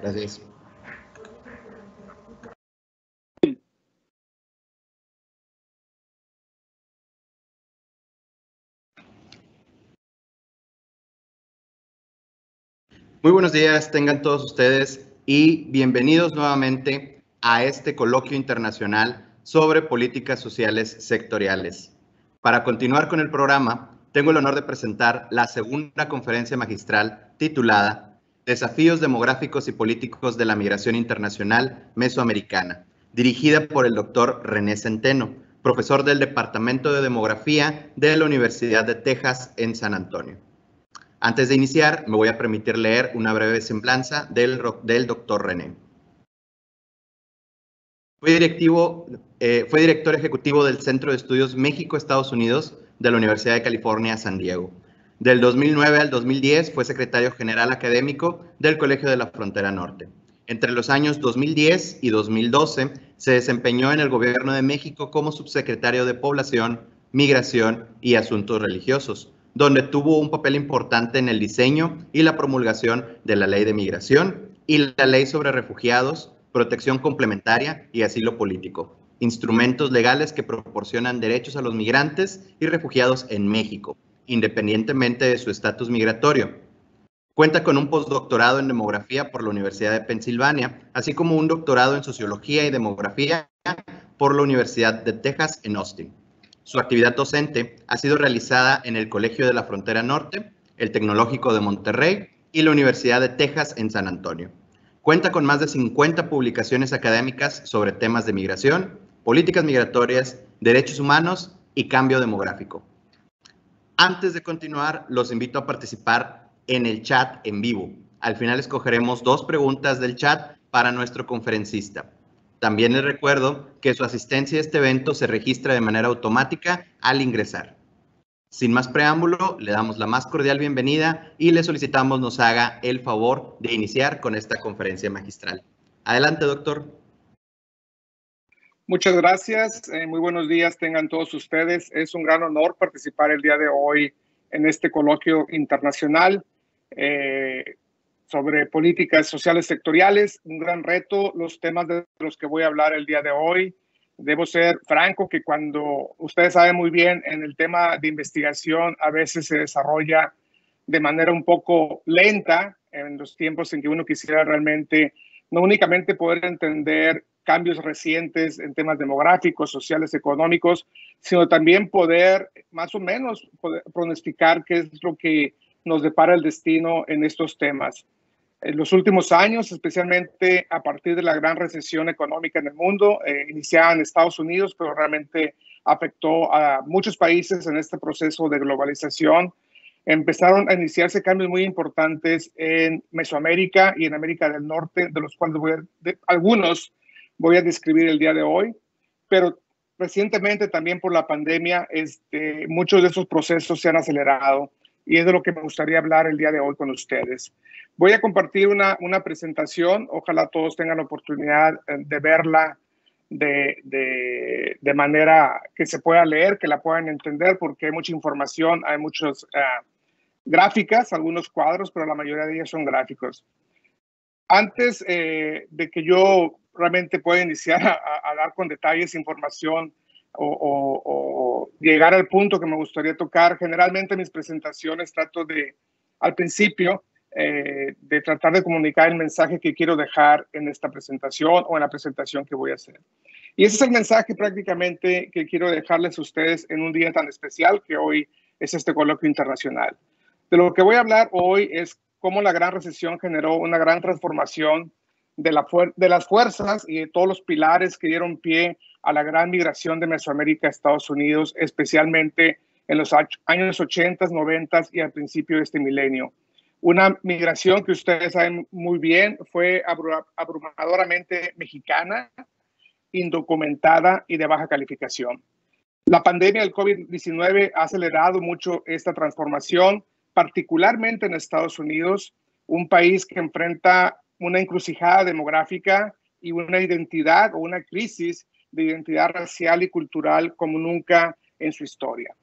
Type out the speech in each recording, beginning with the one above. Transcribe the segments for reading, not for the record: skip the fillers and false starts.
Gracias. Muy buenos días, tengan todos ustedes y bienvenidos nuevamente a este coloquio internacional sobre políticas sociales sectoriales. Para continuar con el programa, tengo el honor de presentar la segunda conferencia magistral titulada Desafíos demográficos y políticos de la migración internacional mesoamericana, dirigida por el doctor René Centeno, profesor del Departamento de Demografía de la Universidad de Texas en San Antonio. Antes de iniciar, me voy a permitir leer una breve semblanza del doctor René. Fue director ejecutivo del Centro de Estudios México-Estados Unidos de la Universidad de California, San Diego. Del 2009 al 2010 fue secretario general académico del Colegio de la Frontera Norte. Entre los años 2010 y 2012 se desempeñó en el Gobierno de México como subsecretario de Población, Migración y Asuntos Religiosos, donde tuvo un papel importante en el diseño y la promulgación de la Ley de Migración y la Ley sobre Refugiados, Protección Complementaria y Asilo Político, instrumentos legales que proporcionan derechos a los migrantes y refugiados en México, independientemente de su estatus migratorio. Cuenta con un postdoctorado en demografía por la Universidad de Pensilvania, así como un doctorado en sociología y demografía por la Universidad de Texas en Austin. Su actividad docente ha sido realizada en el Colegio de la Frontera Norte, el Tecnológico de Monterrey y la Universidad de Texas en San Antonio. Cuenta con más de 50 publicaciones académicas sobre temas de migración, políticas migratorias, derechos humanos y cambio demográfico. Antes de continuar, los invito a participar en el chat en vivo. Al final escogeremos 2 preguntas del chat para nuestro conferencista. También les recuerdo que su asistencia a este evento se registra de manera automática al ingresar. Sin más preámbulo, le damos la más cordial bienvenida y le solicitamos nos haga el favor de iniciar con esta conferencia magistral. Adelante, doctor. Muchas gracias. Muy buenos días tengan todos ustedes. Es un gran honor participar el día de hoy en este coloquio internacional sobre políticas sociales sectoriales. Un gran reto, los temas de los que voy a hablar el día de hoy. Debo ser franco que cuando ustedes saben muy bien en el tema de investigación a veces se desarrolla de manera un poco lenta en los tiempos en que uno quisiera realmente no únicamente poder entender cambios recientes en temas demográficos, sociales, económicos, sino también poder más o menos poder pronosticar qué es lo que nos depara el destino en estos temas. En los últimos años, especialmente a partir de la gran recesión económica en el mundo, iniciada en Estados Unidos, pero realmente afectó a muchos países en este proceso de globalización, empezaron a iniciarse cambios muy importantes en Mesoamérica y en América del Norte, de los cuales algunos voy a describir el día de hoy, pero recientemente también por la pandemia, muchos de esos procesos se han acelerado y es de lo que me gustaría hablar el día de hoy con ustedes. Voy a compartir una presentación, ojalá todos tengan la oportunidad de verla de manera que se pueda leer, que la puedan entender, porque hay mucha información, hay muchas gráficas, algunos cuadros, pero la mayoría de ellas son gráficos. Antes de que yo realmente pueda iniciar a dar con detalles información o llegar al punto que me gustaría tocar, generalmente mis presentaciones trato de, al principio, de tratar de comunicar el mensaje que quiero dejar en esta presentación o en la presentación que voy a hacer. Y ese es el mensaje prácticamente que quiero dejarles a ustedes en un día tan especial que hoy es este coloquio internacional. De lo que voy a hablar hoy es cómo la gran recesión generó una gran transformación de las fuerzas y de todos los pilares que dieron pie a la gran migración de Mesoamérica a Estados Unidos, especialmente en los años 80, 90 y al principio de este milenio. Una migración que ustedes saben muy bien fue abrumadoramente mexicana, indocumentada y de baja calificación. La pandemia del COVID-19 ha acelerado mucho esta transformación, particularmente en Estados Unidos, un país que enfrenta una encrucijada demográfica y una identidad o una crisis de identidad racial y cultural como nunca en su historia.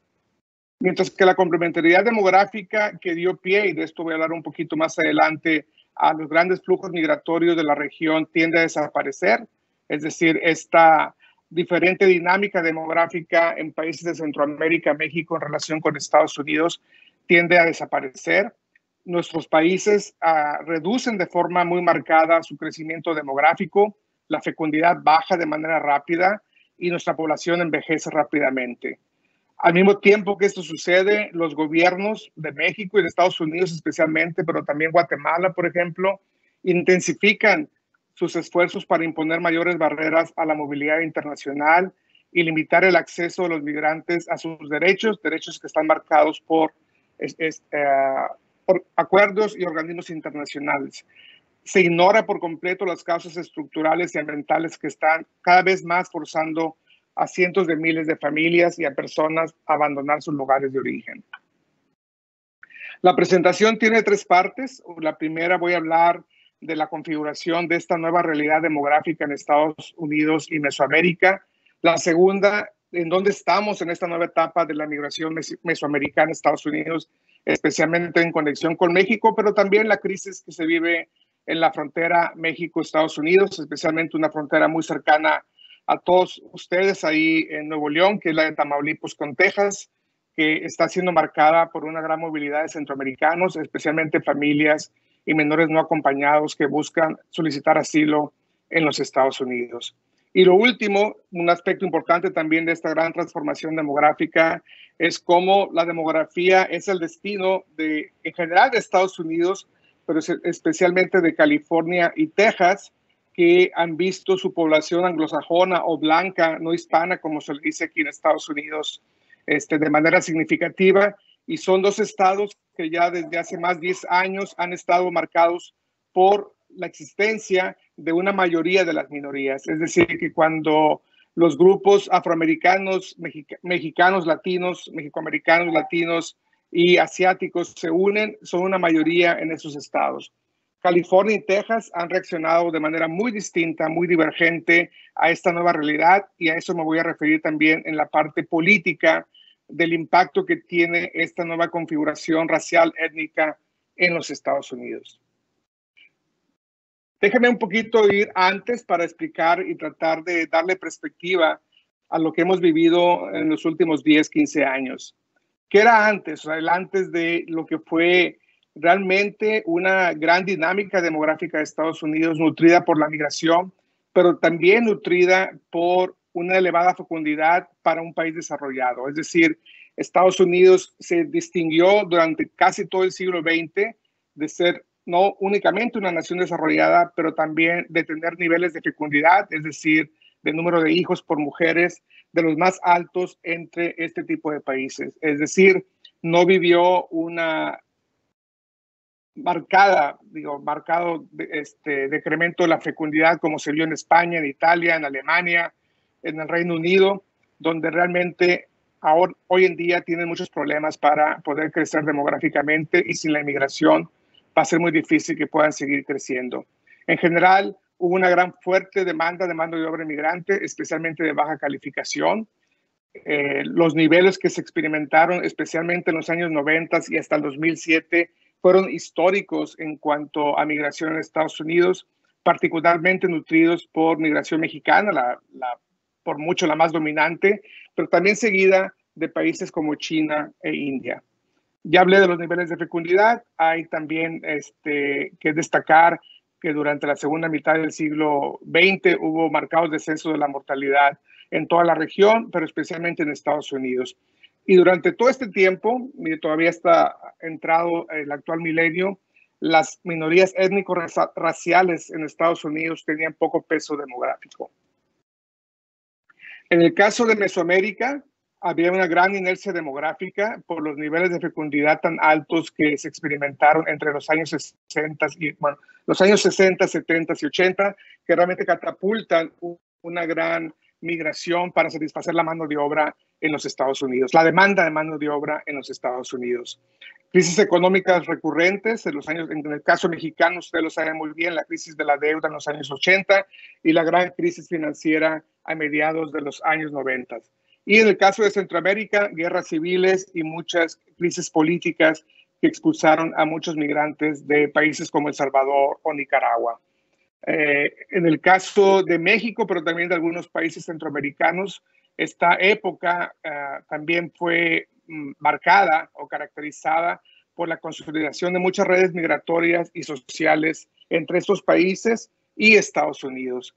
Mientras que la complementariedad demográfica que dio pie, y de esto voy a hablar un poquito más adelante, a los grandes flujos migratorios de la región tiende a desaparecer. Es decir, esta diferente dinámica demográfica en países de Centroamérica, México, en relación con Estados Unidos, tiende a desaparecer. Nuestros países reducen de forma muy marcada su crecimiento demográfico, la fecundidad baja de manera rápida y nuestra población envejece rápidamente. Al mismo tiempo que esto sucede, los gobiernos de México y de Estados Unidos especialmente, pero también Guatemala, por ejemplo, intensifican sus esfuerzos para imponer mayores barreras a la movilidad internacional y limitar el acceso de los migrantes a sus derechos que están marcados por acuerdos y organismos internacionales. Se ignora por completo las causas estructurales y ambientales que están cada vez más forzando a cientos de miles de familias y a personas a abandonar sus lugares de origen. La presentación tiene 3 partes. La primera, voy a hablar de la configuración de esta nueva realidad demográfica en Estados Unidos y Mesoamérica. La segunda, en dónde estamos en esta nueva etapa de la migración mesoamericana a Estados Unidos, especialmente en conexión con México, pero también la crisis que se vive en la frontera México-Estados Unidos, especialmente una frontera muy cercana a todos ustedes ahí en Nuevo León, que es la de Tamaulipas con Texas, que está siendo marcada por una gran movilidad de centroamericanos, especialmente familias y menores no acompañados que buscan solicitar asilo en los Estados Unidos. Y lo último, un aspecto importante también de esta gran transformación demográfica es cómo la demografía es el destino en general de Estados Unidos, pero especialmente de California y Texas, que han visto su población anglosajona o blanca, no hispana, como se le dice aquí en Estados Unidos, de manera significativa. Y son 2 estados que ya desde hace más de 10 años han estado marcados por la existencia de una mayoría de las minorías. Es decir, que cuando los grupos afroamericanos, mexicanos, latinos, mexicoamericanos, latinos y asiáticos se unen, son una mayoría en esos estados. California y Texas han reaccionado de manera muy distinta, muy divergente a esta nueva realidad, y a eso me voy a referir también en la parte política del impacto que tiene esta nueva configuración racial étnica en los Estados Unidos. Déjame un poquito ir antes para explicar y tratar de darle perspectiva a lo que hemos vivido en los últimos 10, 15 años. ¿Qué era antes? O sea, el antes de lo que fue realmente una gran dinámica demográfica de Estados Unidos, nutrida por la migración, pero también nutrida por una elevada fecundidad para un país desarrollado. Es decir, Estados Unidos se distinguió durante casi todo el siglo XX de ser no únicamente una nación desarrollada, pero también de tener niveles de fecundidad, es decir, de número de hijos por mujeres, de los más altos entre este tipo de países. Es decir, no vivió una marcado decremento de la fecundidad como se vio en España, en Italia, en Alemania, en el Reino Unido, donde realmente hoy en día tienen muchos problemas para poder crecer demográficamente, y sin la inmigración va a ser muy difícil que puedan seguir creciendo. En general, hubo una gran fuerte demanda de mano de obra inmigrante, especialmente de baja calificación. Los niveles que se experimentaron, especialmente en los años 90 y hasta el 2007, fueron históricos en cuanto a migración en Estados Unidos, particularmente nutridos por migración mexicana, por mucho la más dominante, pero también seguida de países como China e India. Ya hablé de los niveles de fecundidad. Hay también que destacar que durante la segunda mitad del siglo XX hubo marcados descensos de la mortalidad en toda la región, pero especialmente en Estados Unidos. Y durante todo este tiempo, todavía está entrado el actual milenio, las minorías étnico-raciales en Estados Unidos tenían poco peso demográfico. En el caso de Mesoamérica, había una gran inercia demográfica por los niveles de fecundidad tan altos que se experimentaron entre los años 60, los años 60, 70 y 80, que realmente catapultan una gran migración para satisfacer la mano de obra en los Estados Unidos, la demanda de mano de obra en los Estados Unidos. Crisis económicas recurrentes en el caso mexicano, ustedes lo saben muy bien, la crisis de la deuda en los años 80 y la gran crisis financiera a mediados de los años 90. Y en el caso de Centroamérica, guerras civiles y muchas crisis políticas que expulsaron a muchos migrantes de países como El Salvador o Nicaragua. En el caso de México, pero también de algunos países centroamericanos, esta época también fue marcada o caracterizada por la consolidación de muchas redes migratorias y sociales entre estos países y Estados Unidos.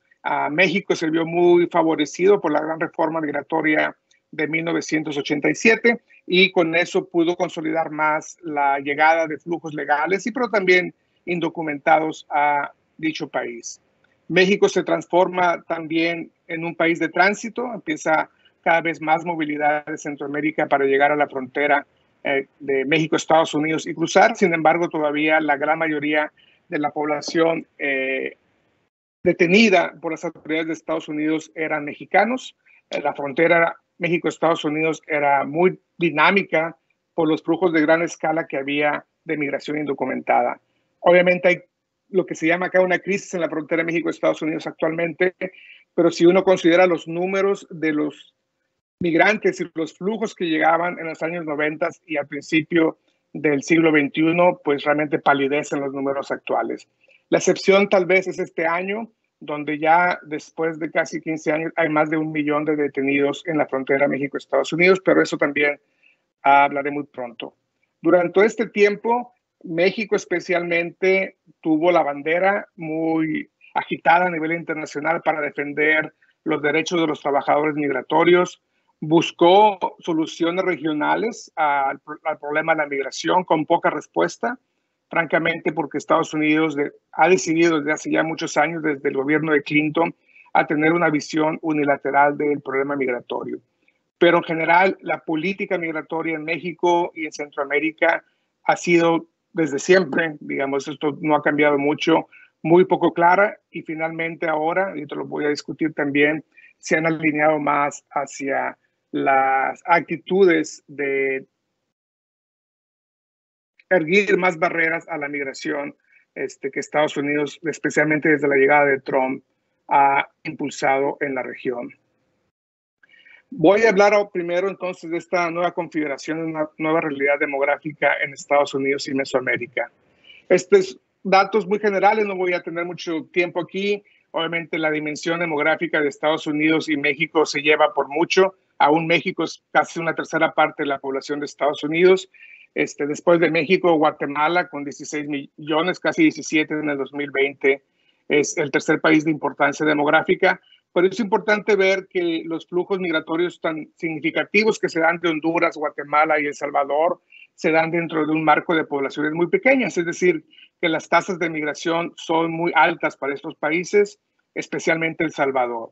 México se vio muy favorecido por la gran reforma migratoria de 1987 y con eso pudo consolidar más la llegada de flujos legales, pero también indocumentados a dicho país. México se transforma también en un país de tránsito, empieza cada vez más movilidad de Centroamérica para llegar a la frontera de México, Estados Unidos y cruzar. Sin embargo, todavía la gran mayoría de la población detenida por las autoridades de Estados Unidos eran mexicanos. La frontera México-Estados Unidos era muy dinámica por los flujos de gran escala que había de migración indocumentada. Obviamente hay lo que se llama acá una crisis en la frontera México-Estados Unidos actualmente, pero si uno considera los números de los migrantes y los flujos que llegaban en los años 90 y al principio del siglo XXI, pues realmente palidecen los números actuales. La excepción tal vez es este año, donde ya después de casi 15 años hay más de 1 millón de detenidos en la frontera México-Estados Unidos, pero eso también hablaré muy pronto. Durante este tiempo, México especialmente tuvo la bandera muy agitada a nivel internacional para defender los derechos de los trabajadores migratorios, buscó soluciones regionales al problema de la migración con poca respuesta, francamente porque Estados Unidos ha decidido desde hace ya muchos años, desde el gobierno de Clinton, a tener una visión unilateral del problema migratorio. Pero en general, la política migratoria en México y en Centroamérica ha sido desde siempre, digamos, esto no ha cambiado mucho, muy poco clara y finalmente ahora, y te lo voy a discutir también, se han alineado más hacia las actitudes de erguir más barreras a la migración que Estados Unidos, especialmente desde la llegada de Trump, ha impulsado en la región. Voy a hablar primero entonces de esta nueva configuración, de una nueva realidad demográfica en Estados Unidos y Mesoamérica. Estos datos muy generales, no voy a tener mucho tiempo aquí. Obviamente la dimensión demográfica de Estados Unidos y México se lleva por mucho. Aún México es casi una tercera parte de la población de Estados Unidos. Después de México, Guatemala con 16 millones, casi 17 en el 2020, es el tercer país de importancia demográfica. Pero es importante ver que los flujos migratorios tan significativos que se dan de Honduras, Guatemala y El Salvador se dan dentro de un marco de poblaciones muy pequeñas, es decir, que las tasas de migración son muy altas para estos países, especialmente El Salvador.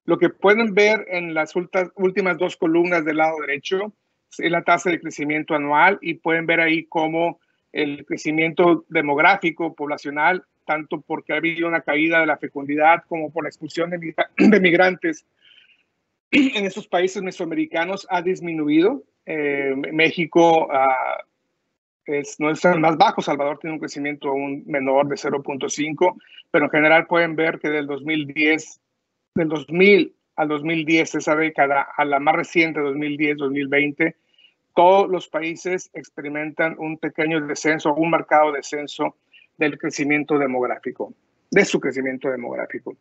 Lo que pueden ver en las últimas dos columnas del lado derecho es la tasa de crecimiento anual y pueden ver ahí cómo el crecimiento demográfico, poblacional, tanto porque ha habido una caída de la fecundidad como por la expulsión de migrantes en estos países mesoamericanos ha disminuido. México no es el más bajo, Salvador tiene un crecimiento aún menor de 0.5, pero en general pueden ver que del 2000 al 2010, esa década, a la más reciente, 2010-2020, todos los países experimentan un pequeño descenso, un marcado descenso del crecimiento demográfico, de su crecimiento demográfico.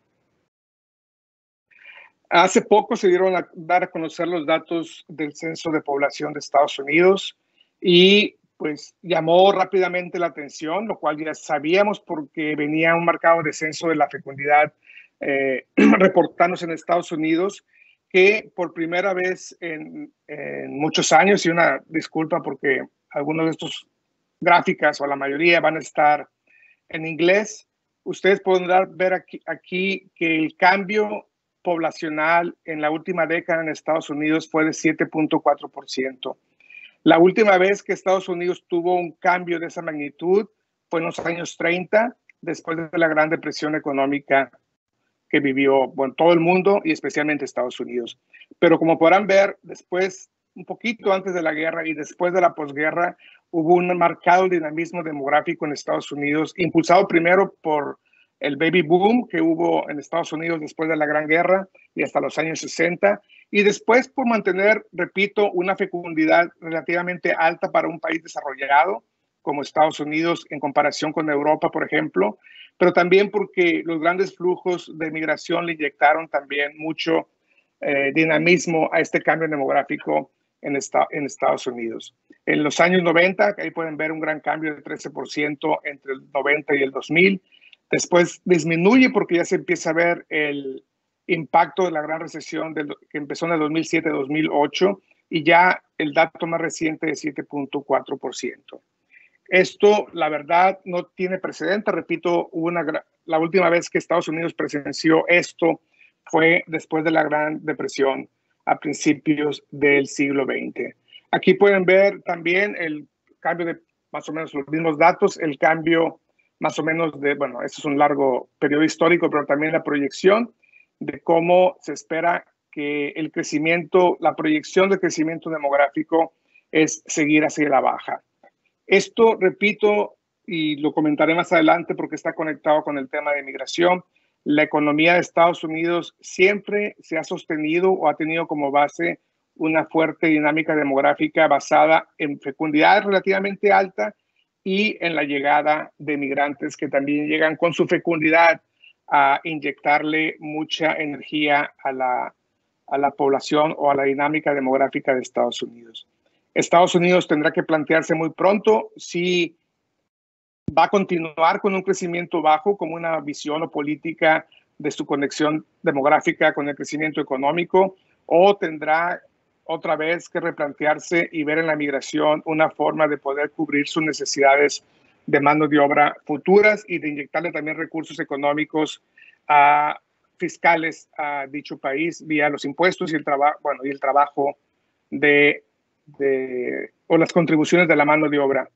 Hace poco se dieron a dar a conocer los datos del Censo de Población de Estados Unidos y pues llamó rápidamente la atención, lo cual ya sabíamos porque venía un marcado descenso de la fecundidad reportándose en Estados Unidos, que por primera vez en muchos años, y una disculpa porque algunos de estos gráficas o la mayoría van a estar en inglés, ustedes podrán ver aquí que el cambio poblacional en la última década en Estados Unidos fue de 7.4%. La última vez que Estados Unidos tuvo un cambio de esa magnitud fue en los años 30, después de la Gran Depresión económica que vivió todo el mundo y especialmente Estados Unidos. Pero como podrán ver, después, un poquito antes de la guerra y después de la posguerra, hubo un marcado dinamismo demográfico en Estados Unidos, impulsado primero por el baby boom que hubo en Estados Unidos después de la Gran Guerra y hasta los años 60, y después por mantener, repito, una fecundidad relativamente alta para un país desarrollado, como Estados Unidos en comparación con Europa, por ejemplo, pero también porque los grandes flujos de migración le inyectaron también mucho dinamismo a este cambio demográfico en Estados Unidos. En los años 90, ahí pueden ver un gran cambio de 13% entre el 90 y el 2000. Después disminuye porque ya se empieza a ver el impacto de la gran recesión que empezó en el 2007-2008 y ya el dato más reciente de 7.4%. Esto, la verdad, no tiene precedente. Repito, la última vez que Estados Unidos presenció esto fue después de la Gran Depresión a principios del siglo XX. Aquí pueden ver también el cambio de más o menos los mismos datos, el cambio más o menos de, bueno, este es un largo periodo histórico, pero también la proyección de cómo se espera que el crecimiento, la proyección de crecimiento demográfico es seguir hacia la baja. Esto, repito, y lo comentaré más adelante porque está conectado con el tema de migración, la economía de Estados Unidos siempre se ha sostenido o ha tenido como base una fuerte dinámica demográfica basada en fecundidad relativamente alta y en la llegada de migrantes que también llegan con su fecundidad a inyectarle mucha energía a la población o a la dinámica demográfica de Estados Unidos. Estados Unidos tendrá que plantearse muy pronto si va a continuar con un crecimiento bajo como una visión o política de su conexión demográfica con el crecimiento económico, o tendrá otra vez que replantearse y ver en la migración una forma de poder cubrir sus necesidades de mano de obra futuras y de inyectarle también recursos económicos fiscales a dicho país vía los impuestos y el trabajo o las contribuciones de la mano de obra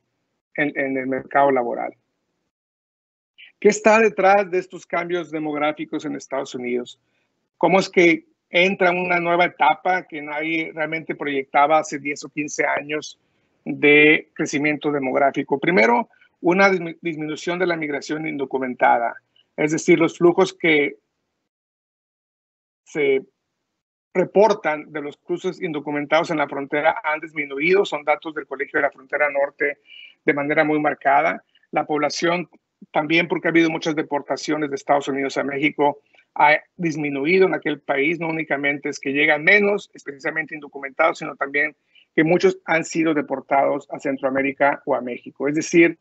en el mercado laboral. ¿Qué está detrás de estos cambios demográficos en Estados Unidos? ¿Cómo es que entra una nueva etapa que nadie realmente proyectaba hace 10 o 15 años de crecimiento demográfico? Primero, una disminución de la migración indocumentada, es decir, los flujos que se reportan de los cruces indocumentados en la frontera han disminuido, son datos del Colegio de la Frontera Norte de manera muy marcada. La población también, porque ha habido muchas deportaciones de Estados Unidos a México, ha disminuido en aquel país. No únicamente es que llegan menos, especialmente indocumentados, sino también que muchos han sido deportados a Centroamérica o a México. Es decir,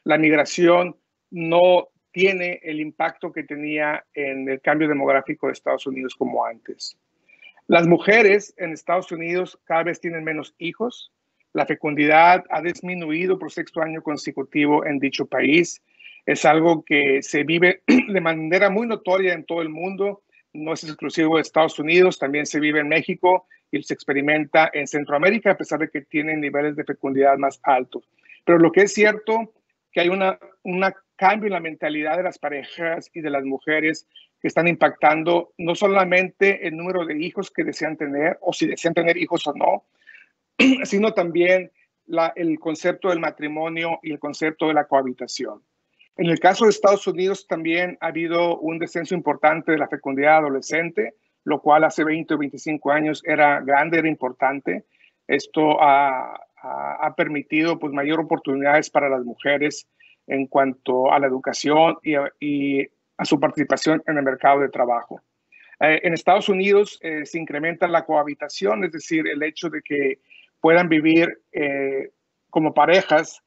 la migración no tiene el impacto que tenía en el cambio demográfico de Estados Unidos como antes. Las mujeres en Estados Unidos cada vez tienen menos hijos. La fecundidad ha disminuido por sexto año consecutivo en dicho país. Es algo que se vive de manera muy notoria en todo el mundo. No es exclusivo de Estados Unidos, también se vive en México y se experimenta en Centroamérica, a pesar de que tienen niveles de fecundidad más altos. Pero lo que es cierto que hay un cambio en la mentalidad de las parejas y de las mujeres que están impactando no solamente el número de hijos que desean tener o si desean tener hijos o no, sino también el concepto del matrimonio y el concepto de la cohabitación. En el caso de Estados Unidos también ha habido un descenso importante de la fecundidad adolescente, lo cual hace 20 o 25 años era grande, era importante. Esto ha permitido pues, mayor oportunidades para las mujeres en cuanto a la educación y a su participación en el mercado de trabajo. En Estados Unidos se incrementa la cohabitación, es decir, el hecho de que puedan vivir como parejas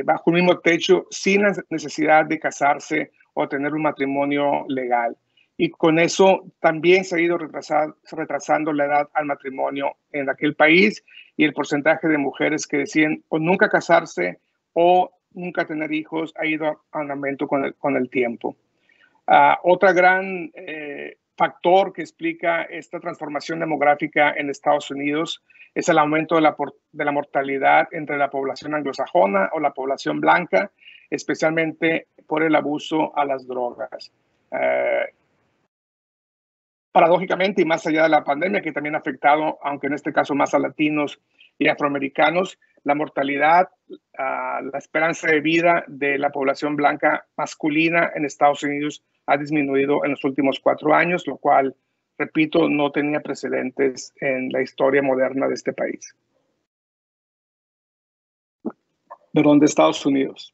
bajo un mismo techo sin la necesidad de casarse o tener un matrimonio legal. Y con eso también se ha ido retrasando la edad al matrimonio en aquel país y el porcentaje de mujeres que deciden o nunca casarse o nunca tener hijos ha ido a un aumento con el tiempo. Otra gran factor que explica esta transformación demográfica en Estados Unidos es el aumento de la mortalidad entre la población anglosajona o la población blanca, especialmente por el abuso a las drogas. Paradójicamente, y más allá de la pandemia, que también ha afectado, aunque en este caso más a latinos y afroamericanos, la mortalidad, la esperanza de vida de la población blanca masculina en Estados Unidos ha disminuido en los últimos 4 años, lo cual, repito, no tenía precedentes en la historia moderna de este país. de Estados Unidos.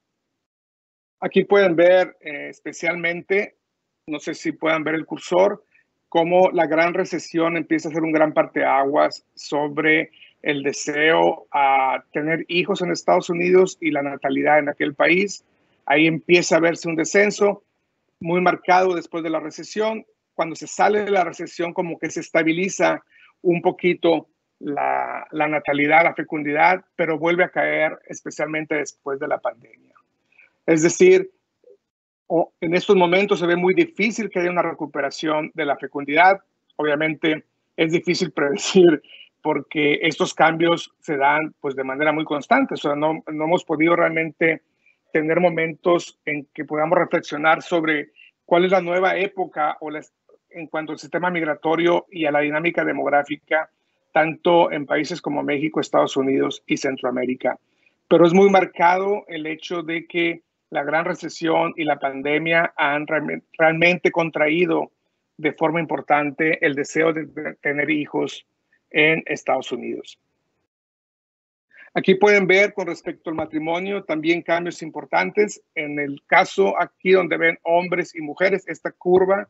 Aquí pueden ver especialmente, no sé si puedan ver el cursor, cómo la gran recesión empieza a ser un gran parteaguas sobre el deseo a tener hijos en Estados Unidos y la natalidad en aquel país. Ahí empieza a verse un descenso muy marcado después de la recesión. Cuando se sale de la recesión, como que se estabiliza un poquito la natalidad, la fecundidad, pero vuelve a caer especialmente después de la pandemia. Es decir, en estos momentos se ve muy difícil que haya una recuperación de la fecundidad. Obviamente es difícil predecir porque estos cambios se dan pues de manera muy constante. O sea, no hemos podido realmente tener momentos en que podamos reflexionar sobre cuál es la nueva época en cuanto al sistema migratorio y a la dinámica demográfica, tanto en países como México, Estados Unidos y Centroamérica. Pero es muy marcado el hecho de que la gran recesión y la pandemia han realmente contraído de forma importante el deseo de tener hijos en Estados Unidos. Aquí pueden ver con respecto al matrimonio también cambios importantes. En el caso aquí donde ven hombres y mujeres, esta curva,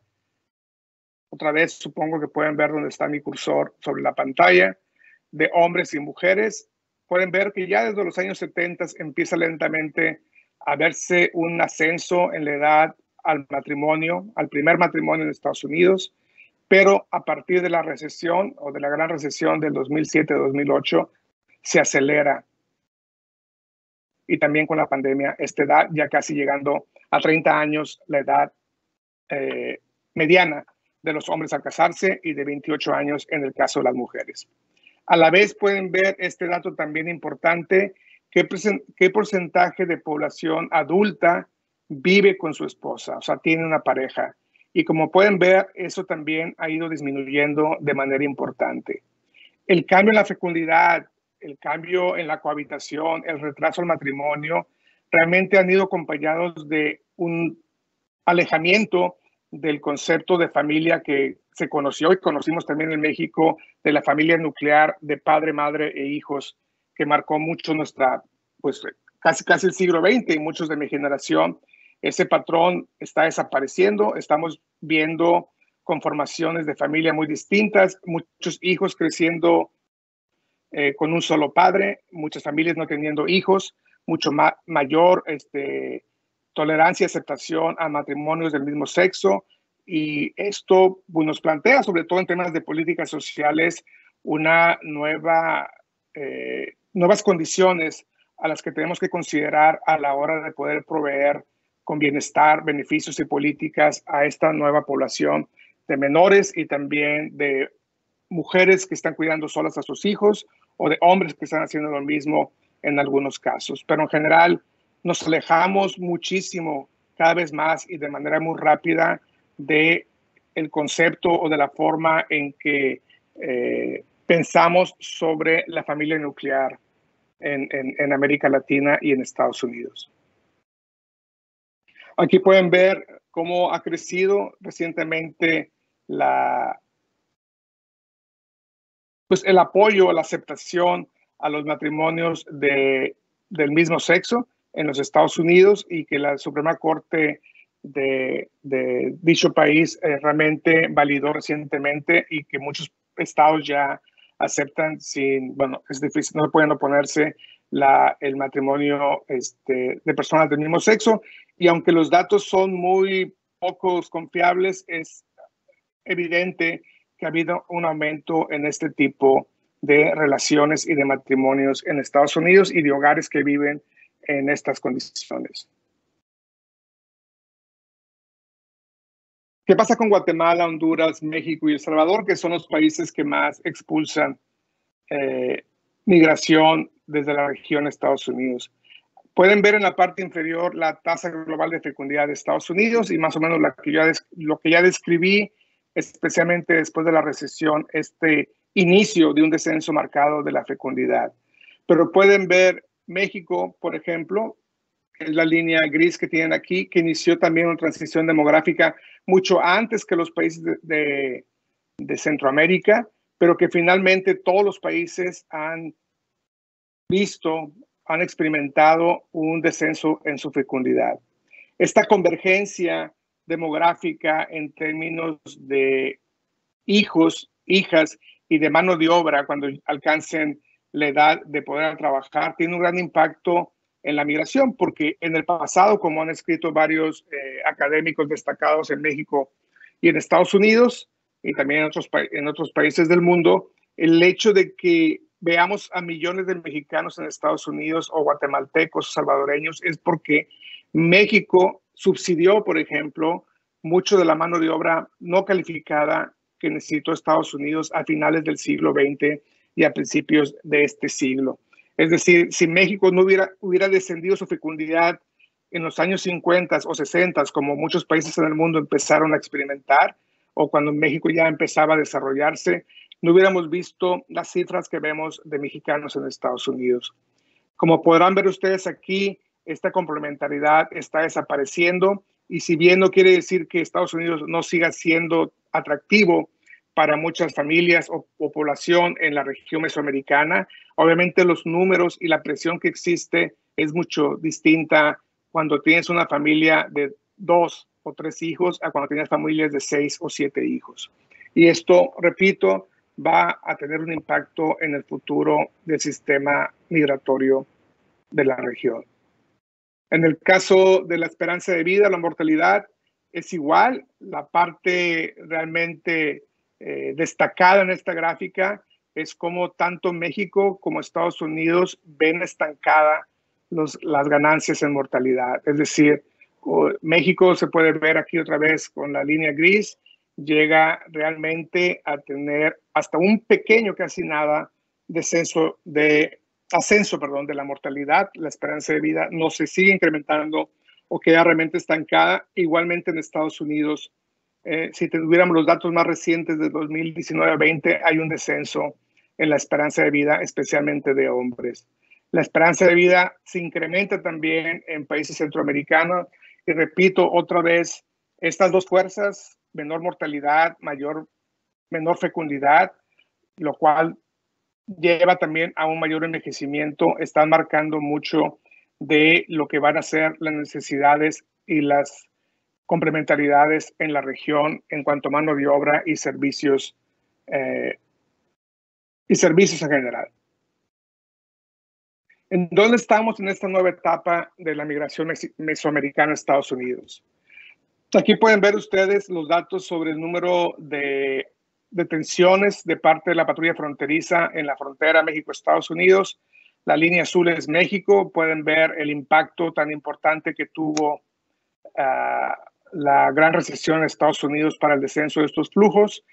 otra vez supongo que pueden ver donde está mi cursor sobre la pantalla, de hombres y mujeres, pueden ver que ya desde los años 70 empieza lentamente a verse un ascenso en la edad al matrimonio, al primer matrimonio en Estados Unidos, pero a partir de la recesión o de la gran recesión del 2007-2008 se acelera. Y también con la pandemia, esta edad ya casi llegando a 30 años, la edad mediana de los hombres al casarse y de 28 años en el caso de las mujeres. A la vez pueden ver este dato también importante, qué porcentaje de población adulta vive con su esposa, o sea, tiene una pareja. Y como pueden ver, eso también ha ido disminuyendo de manera importante. El cambio en la fecundidad, el cambio en la cohabitación, el retraso al matrimonio, realmente han ido acompañados de un alejamiento del concepto de familia que se conoció y conocimos también en México, de la familia nuclear de padre, madre e hijos, que marcó mucho nuestra, pues casi el siglo XX y muchos de mi generación. Ese patrón está desapareciendo, estamos viendo conformaciones de familia muy distintas, muchos hijos creciendo con un solo padre, muchas familias no teniendo hijos, mucho mayor tolerancia y aceptación a matrimonios del mismo sexo. Y esto pues, nos plantea, sobre todo en temas de políticas sociales, nuevas condiciones a las que tenemos que considerar a la hora de poder proveer con bienestar, beneficios y políticas a esta nueva población de menores y también de mujeres que están cuidando solas a sus hijos o de hombres que están haciendo lo mismo en algunos casos. Pero en general nos alejamos muchísimo cada vez más y de manera muy rápida de el concepto o de la forma en que pensamos sobre la familia nuclear en América Latina y en Estados Unidos. Aquí pueden ver cómo ha crecido recientemente pues el apoyo, la aceptación a los matrimonios del mismo sexo en los Estados Unidos y que la Suprema Corte de dicho país realmente validó recientemente y que muchos estados ya aceptan es difícil, no pueden oponerse el matrimonio de personas del mismo sexo. Y aunque los datos son muy pocos confiables, es evidente que ha habido un aumento en este tipo de relaciones y de matrimonios en Estados Unidos y de hogares que viven en estas condiciones. ¿Qué pasa con Guatemala, Honduras, México y El Salvador, que son los países que más expulsan migración desde la región de Estados Unidos? Pueden ver en la parte inferior la tasa global de fecundidad de Estados Unidos y más o menos lo que ya describí, especialmente después de la recesión, este inicio de un descenso marcado de la fecundidad. Pero pueden ver México, por ejemplo, que es la línea gris que tienen aquí, que inició también una transición demográfica mucho antes que los países de Centroamérica, pero que finalmente todos los países han visto han experimentado un descenso en su fecundidad. Esta convergencia demográfica en términos de hijos, hijas y de mano de obra cuando alcancen la edad de poder trabajar tiene un gran impacto en la migración, porque en el pasado, como han escrito varios académicos destacados en México y en Estados Unidos y también en otros países del mundo, el hecho de que veamos a millones de mexicanos en Estados Unidos o guatemaltecos o salvadoreños es porque México subsidió, por ejemplo, mucho de la mano de obra no calificada que necesitó Estados Unidos a finales del siglo XX y a principios de este siglo. Es decir, si México no hubiera descendido su fecundidad en los años 50 o 60, como muchos países en el mundo empezaron a experimentar, o cuando México ya empezaba a desarrollarse, no hubiéramos visto las cifras que vemos de mexicanos en Estados Unidos. Como podrán ver ustedes aquí, esta complementariedad está desapareciendo, y si bien no quiere decir que Estados Unidos no siga siendo atractivo para muchas familias o población en la región mesoamericana, obviamente los números y la presión que existe es mucho distinta cuando tienes una familia de 2 o 3 hijos a cuando tienes familias de 6 o 7 hijos. Y esto, repito, va a tener un impacto en el futuro del sistema migratorio de la región. En el caso de la esperanza de vida, la mortalidad es igual. La parte realmente destacada en esta gráfica es cómo tanto México como Estados Unidos ven estancada las ganancias en mortalidad. Es decir, México se puede ver aquí otra vez con la línea gris, llega realmente a tener hasta un pequeño, casi nada, ascenso de la mortalidad. La esperanza de vida no se sigue incrementando o queda realmente estancada. Igualmente en Estados Unidos, si tuviéramos los datos más recientes de 2019 a 20, hay un descenso en la esperanza de vida, especialmente de hombres. La esperanza de vida se incrementa también en países centroamericanos. Y repito otra vez, estas dos fuerzas, menor mortalidad, menor fecundidad, lo cual lleva también a un mayor envejecimiento, están marcando mucho de lo que van a ser las necesidades y las complementariedades en la región en cuanto a mano de obra y servicios en general. ¿En dónde estamos en esta nueva etapa de la migración mesoamericana a Estados Unidos? Aquí pueden ver ustedes los datos sobre el número de detenciones de parte de la patrulla fronteriza en la frontera México-Estados Unidos. La línea azul es México. Pueden ver el impacto tan importante que tuvo la gran recesión en Estados Unidos para el descenso de estos flujos.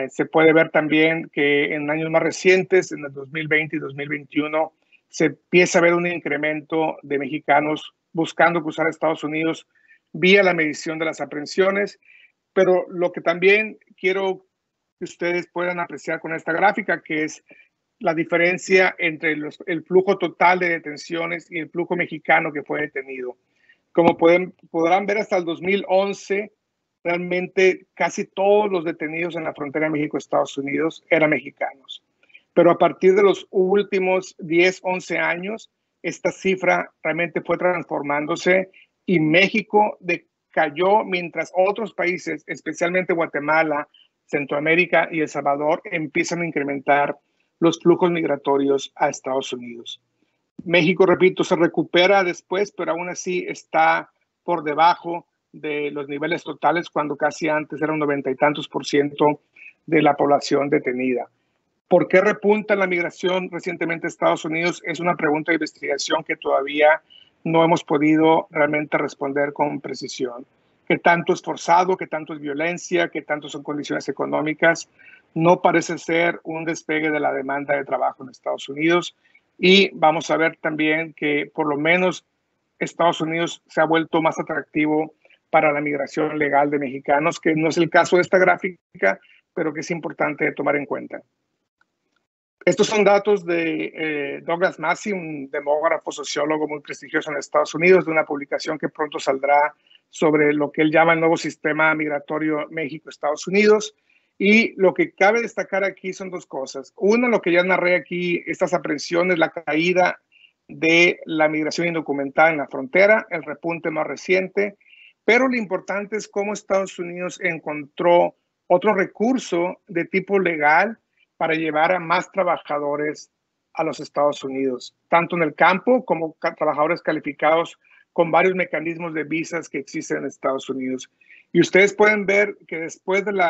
Se puede ver también que en años más recientes, en el 2020 y 2021, se empieza a ver un incremento de mexicanos buscando cruzar a Estados Unidos vía la medición de las aprehensiones. Pero lo que también quiero que ustedes puedan apreciar con esta gráfica, que es la diferencia entre el flujo total de detenciones y el flujo mexicano que fue detenido. Como podrán ver, hasta el 2011, realmente casi todos los detenidos en la frontera México-Estados Unidos eran mexicanos. Pero a partir de los últimos 10, 11 años, esta cifra realmente fue transformándose y México cayó mientras otros países, especialmente Guatemala, Centroamérica y El Salvador, empiezan a incrementar los flujos migratorios a Estados Unidos. México, repito, se recupera después, pero aún así está por debajo de los niveles totales cuando casi antes era un 90 y tantos % de la población detenida. ¿Por qué repunta la migración recientemente a Estados Unidos? Es una pregunta de investigación que todavía no hemos podido realmente responder con precisión. ¿Qué tanto es forzado? ¿Qué tanto es violencia? ¿Qué tanto son condiciones económicas? No parece ser un despegue de la demanda de trabajo en Estados Unidos. Y vamos a ver también que por lo menos Estados Unidos se ha vuelto más atractivo para la migración legal de mexicanos, que no es el caso de esta gráfica, pero que es importante tomar en cuenta. Estos son datos de Douglas Massey, un demógrafo sociólogo muy prestigioso en Estados Unidos, de una publicación que pronto saldrá sobre lo que él llama el nuevo sistema migratorio México-Estados Unidos. Y lo que cabe destacar aquí son dos cosas. Uno, lo que ya narré aquí, estas aprehensiones, la caída de la migración indocumentada en la frontera, el repunte más reciente, pero lo importante es cómo Estados Unidos encontró otro recurso de tipo legal para llevar a más trabajadores a los Estados Unidos, tanto en el campo como trabajadores calificados con varios mecanismos de visas que existen en Estados Unidos. Y ustedes pueden ver que después del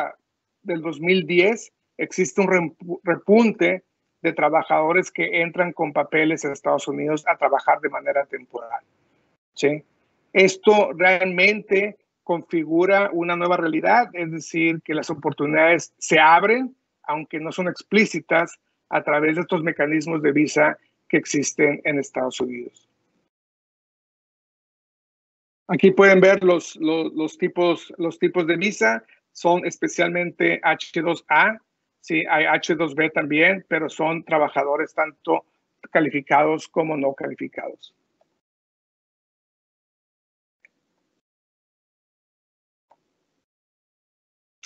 2010 existe un repunte de trabajadores que entran con papeles a Estados Unidos a trabajar de manera temporal. ¿Sí? Esto realmente configura una nueva realidad, es decir, que las oportunidades se abren, aunque no son explícitas, a través de estos mecanismos de visa que existen en Estados Unidos. Aquí pueden ver los tipos de visa, son especialmente H2A, sí, hay H2B también, pero son trabajadores tanto calificados como no calificados.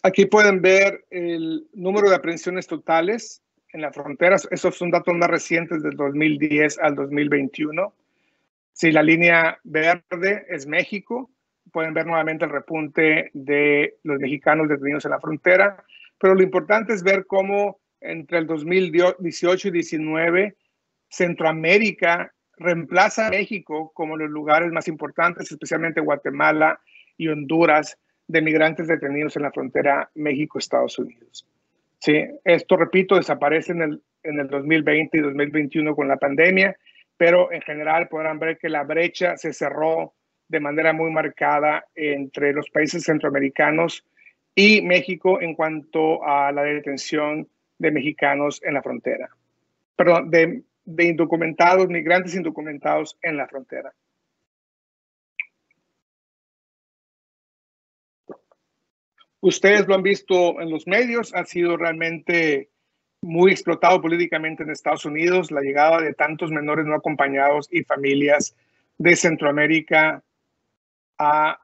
Aquí pueden ver el número de aprehensiones totales en la frontera. Esos son datos más recientes del 2010 al 2021. Si la línea verde es México, pueden ver nuevamente el repunte de los mexicanos detenidos en la frontera. Pero lo importante es ver cómo entre el 2018 y 2019 Centroamérica reemplaza a México como los lugares más importantes, especialmente Guatemala y Honduras, de migrantes detenidos en la frontera México-Estados Unidos. Sí, esto, repito, desaparece en el 2020 y 2021 con la pandemia, pero en general podrán ver que la brecha se cerró de manera muy marcada entre los países centroamericanos y México en cuanto a la detención de mexicanos en la frontera. Perdón, de indocumentados, migrantes indocumentados en la frontera. Ustedes lo han visto en los medios, ha sido realmente muy explotado políticamente en Estados Unidos, la llegada de tantos menores no acompañados y familias de Centroamérica a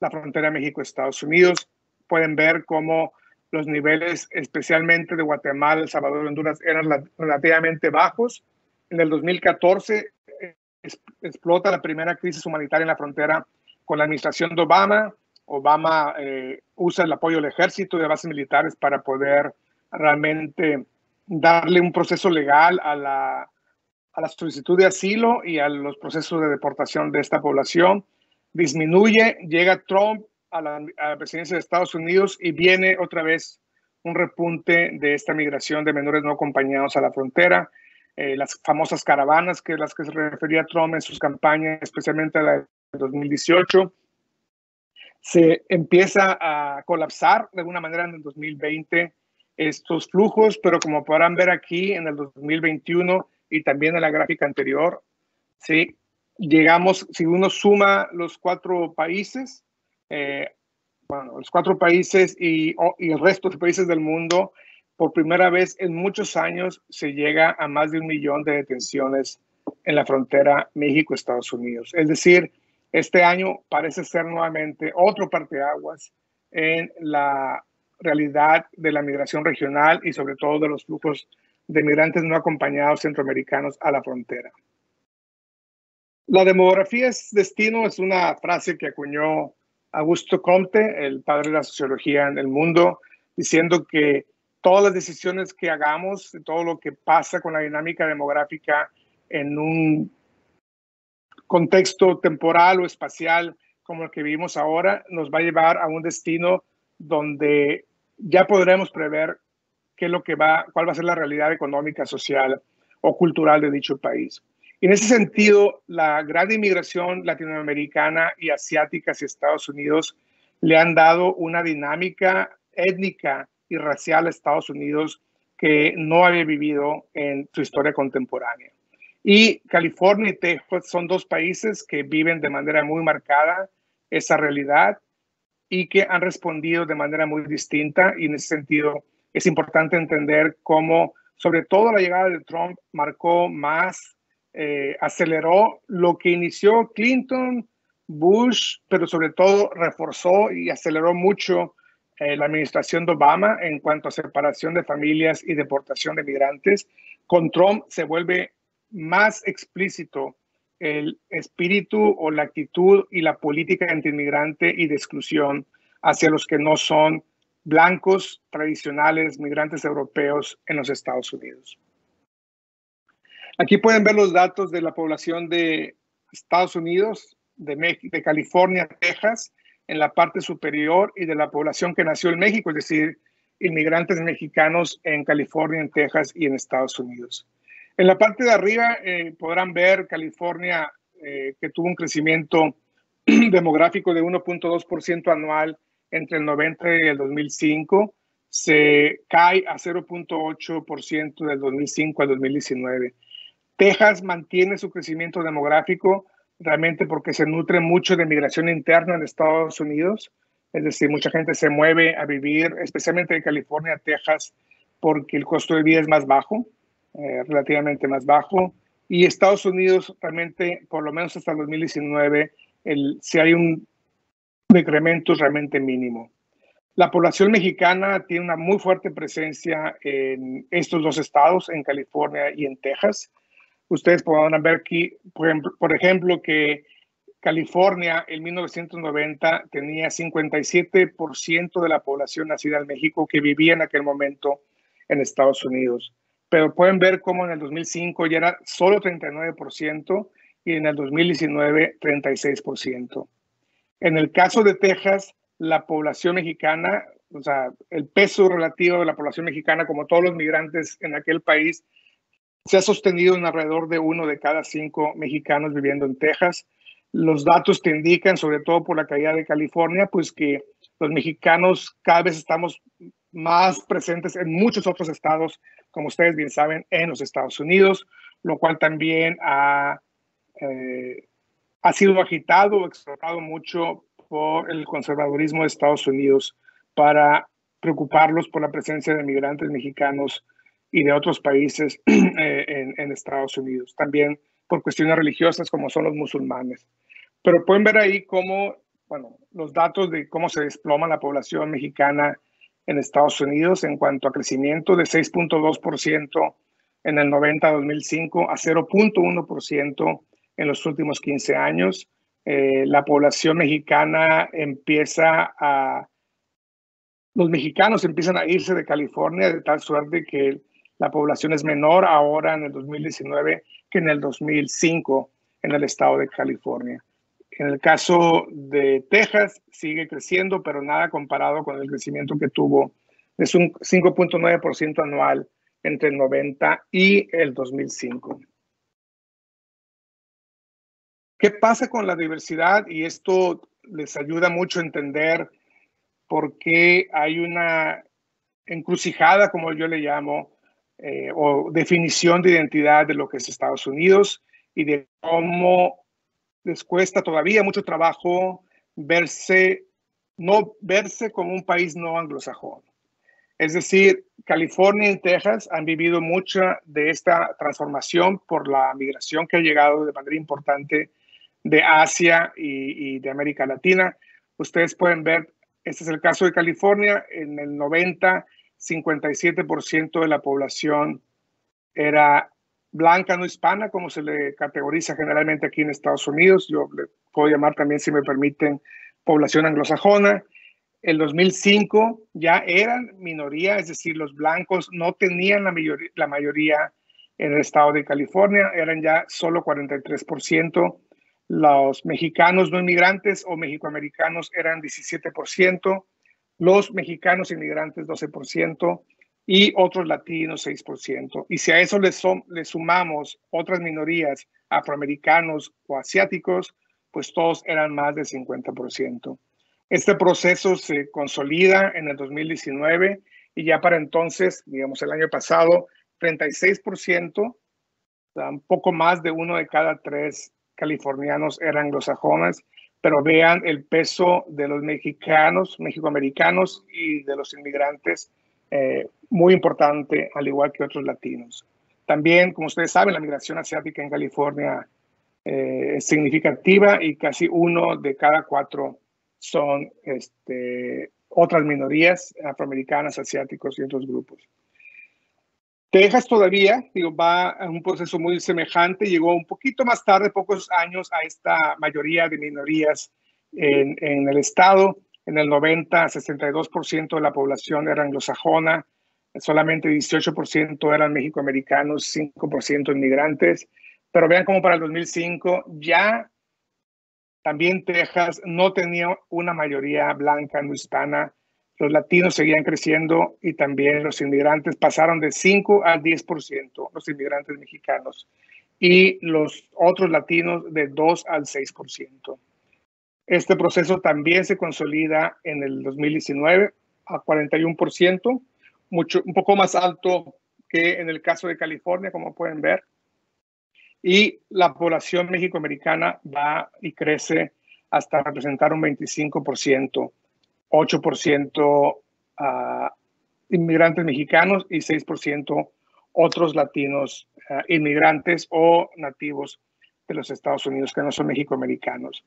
la frontera México-Estados Unidos. Pueden ver cómo los niveles, especialmente de Guatemala, El Salvador y Honduras, eran relativamente bajos. En el 2014 explota la primera crisis humanitaria en la frontera con la administración de Obama. Obama usa el apoyo del ejército y de bases militares para poder realmente darle un proceso legal a la solicitud de asilo y a los procesos de deportación de esta población. Disminuye, llega Trump a la presidencia de Estados Unidos y viene otra vez un repunte de esta migración de menores no acompañados a la frontera. Las famosas caravanas, que las que se refería Trump en sus campañas, especialmente a la de 2018, se empieza a colapsar de alguna manera en el 2020 estos flujos, pero como podrán ver aquí en el 2021 y también en la gráfica anterior, ¿sí? Llegamos, si uno suma los cuatro países, los cuatro países y el resto de países del mundo, por primera vez en muchos años se llega a más de 1 millón de detenciones en la frontera México-Estados Unidos. Es decir, este año parece ser nuevamente otro parteaguas en la realidad de la migración regional y sobre todo de los flujos de migrantes no acompañados centroamericanos a la frontera. La demografía es destino, es una frase que acuñó Augusto Comte, el padre de la sociología en el mundo, diciendo que todas las decisiones que hagamos, todo lo que pasa con la dinámica demográfica en un contexto temporal o espacial como el que vivimos ahora, nos va a llevar a un destino donde ya podremos prever cuál va a ser la realidad económica, social o cultural de dicho país. Y en ese sentido, la gran inmigración latinoamericana y asiática hacia Estados Unidos le han dado una dinámica étnica y racial a Estados Unidos que no había vivido en su historia contemporánea. Y California y Texas son dos países que viven de manera muy marcada esa realidad y que han respondido de manera muy distinta. Y en ese sentido es importante entender cómo, sobre todo la llegada de Trump, marcó más, aceleró lo que inició Clinton, Bush, pero sobre todo reforzó y aceleró mucho la administración de Obama en cuanto a separación de familias y deportación de migrantes. Con Trump se vuelve más explícito el espíritu o la actitud y la política antiinmigrante y de exclusión hacia los que no son blancos tradicionales migrantes europeos en los Estados Unidos. Aquí pueden ver los datos de la población de Estados Unidos, de California, Texas, en la parte superior, y de la población que nació en México, es decir, inmigrantes mexicanos en California, en Texas y en Estados Unidos. En la parte de arriba podrán ver California, que tuvo un crecimiento demográfico de 1.2% anual entre el 90 y el 2005, se cae a 0.8% del 2005 al 2019. Texas mantiene su crecimiento demográfico realmente porque se nutre mucho de migración interna en Estados Unidos. Es decir, mucha gente se mueve a vivir, especialmente de California a Texas, porque el costo de vida es más bajo, relativamente más bajo. Y Estados Unidos realmente, por lo menos hasta el 2019, si hay un decremento realmente mínimo. La población mexicana tiene una muy fuerte presencia en estos dos estados, en California y en Texas. Ustedes podrán ver aquí, por ejemplo, que California en 1990 tenía 57% de la población nacida en México que vivía en aquel momento en Estados Unidos. Pero pueden ver cómo en el 2005 ya era solo 39% y en el 2019 36%. En el caso de Texas, la población mexicana, o sea, el peso relativo de la población mexicana, como todos los migrantes en aquel país, se ha sostenido en alrededor de 1 de cada 5 mexicanos viviendo en Texas. Los datos te indican, sobre todo por la caída de California, pues que los mexicanos cada vez estamos más presentes en muchos otros estados, como ustedes bien saben, en los Estados Unidos, lo cual también ha sido agitado o explotado mucho por el conservadurismo de Estados Unidos para preocuparlos por la presencia de migrantes mexicanos y de otros países en Estados Unidos, también por cuestiones religiosas como son los musulmanes. Pero pueden ver ahí cómo, bueno, los datos de cómo se desploma la población mexicana en Estados Unidos en cuanto a crecimiento, de 6.2% en el 90-2005 a 0.1% en los últimos 15 años. La población mexicana los mexicanos empiezan a irse de California de tal suerte que la población es menor ahora en el 2019 que en el 2005 en el estado de California. En el caso de Texas sigue creciendo, pero nada comparado con el crecimiento que tuvo. Es un 5.9% anual entre el 90 y el 2005. ¿Qué pasa con la diversidad? Y esto les ayuda mucho a entender por qué hay una encrucijada, como yo le llamo, o definición de identidad de lo que es Estados Unidos y de cómo les cuesta todavía mucho trabajo verse como un país no anglosajón. Es decir, California y Texas han vivido mucha de esta transformación por la migración que ha llegado de manera importante de Asia y de América Latina. Ustedes pueden ver, este es el caso de California, en el 90, 57% de la población era blanca no hispana, como se le categoriza generalmente aquí en Estados Unidos. Yo le puedo llamar también, si me permiten, población anglosajona. El 2005 ya eran minoría, es decir, los blancos no tenían la mayoría en el estado de California, eran ya solo 43%. Los mexicanos no inmigrantes o mexicoamericanos eran 17%, los mexicanos inmigrantes 12% y otros latinos 6%. Y si a eso le sumamos otras minorías, afroamericanos o asiáticos, pues todos eran más del 50%. Este proceso se consolida en el 2019 y ya para entonces, digamos el año pasado, 36%, un poco más de 1 de cada 3 californianos eran anglosajones, pero vean el peso de los mexicanos, mexicoamericanos y de los inmigrantes, muy importante, al igual que otros latinos. También, como ustedes saben, la migración asiática en California es significativa y casi 1 de cada 4 son otras minorías afroamericanas, asiáticos y otros grupos. Texas todavía, digo, va a un proceso muy semejante, llegó un poquito más tarde, pocos años, a esta mayoría de minorías en el estado. En el 90, 62% de la población era anglosajona, solamente 18% eran mexicoamericanos, 5% inmigrantes. Pero vean cómo para el 2005 ya también Texas no tenía una mayoría blanca no hispana. Los latinos seguían creciendo y también los inmigrantes pasaron de 5 al 10%, los inmigrantes mexicanos, y los otros latinos de 2 al 6%. Este proceso también se consolida en el 2019 a 41%, un poco más alto que en el caso de California, como pueden ver. Y la población mexicoamericana va y crece hasta representar un 25%, 8% inmigrantes mexicanos y 6% otros latinos inmigrantes o nativos de los Estados Unidos que no son mexicoamericanos.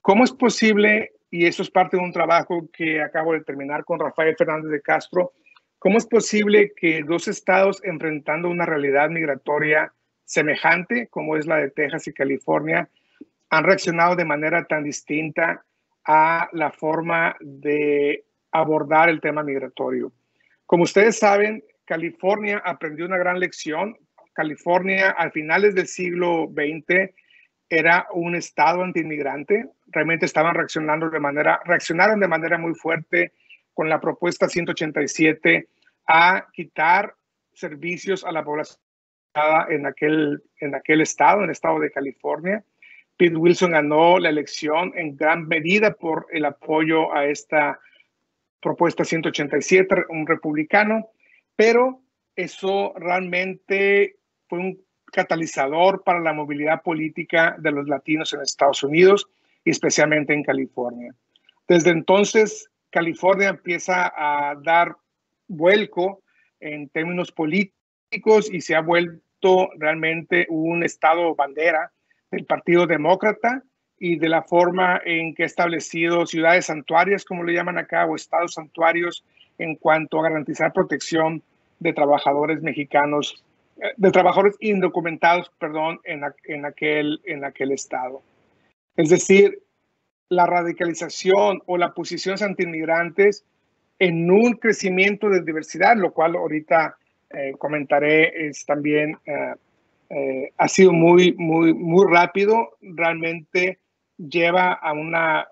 ¿Cómo es posible, y eso es parte de un trabajo que acabo de terminar con Rafael Fernández de Castro, cómo es posible que dos estados enfrentando una realidad migratoria semejante, como es la de Texas y California, han reaccionado de manera tan distinta a la forma de abordar el tema migratorio? Como ustedes saben, California aprendió una gran lección. California, a finales del siglo XX, era un estado antiinmigrante. Realmente reaccionaron de manera muy fuerte con la propuesta 187 a quitar servicios a la población en aquel estado, en el estado de California. Pete Wilson ganó la elección en gran medida por el apoyo a esta propuesta 187, un republicano, pero eso realmente fue un catalizador para la movilidad política de los latinos en Estados Unidos y especialmente en California. Desde entonces, California empieza a dar vuelco en términos políticos y se ha vuelto realmente un estado bandera del Partido Demócrata y de la forma en que ha establecido ciudades santuarias, como le llaman acá, o estados santuarios, en cuanto a garantizar protección de trabajadores mexicanos, de trabajadores indocumentados, perdón, en aquel estado. Es decir, la radicalización o la posición antiinmigrantes en un crecimiento de diversidad, lo cual ahorita comentaré, es también ha sido muy rápido. Realmente lleva a una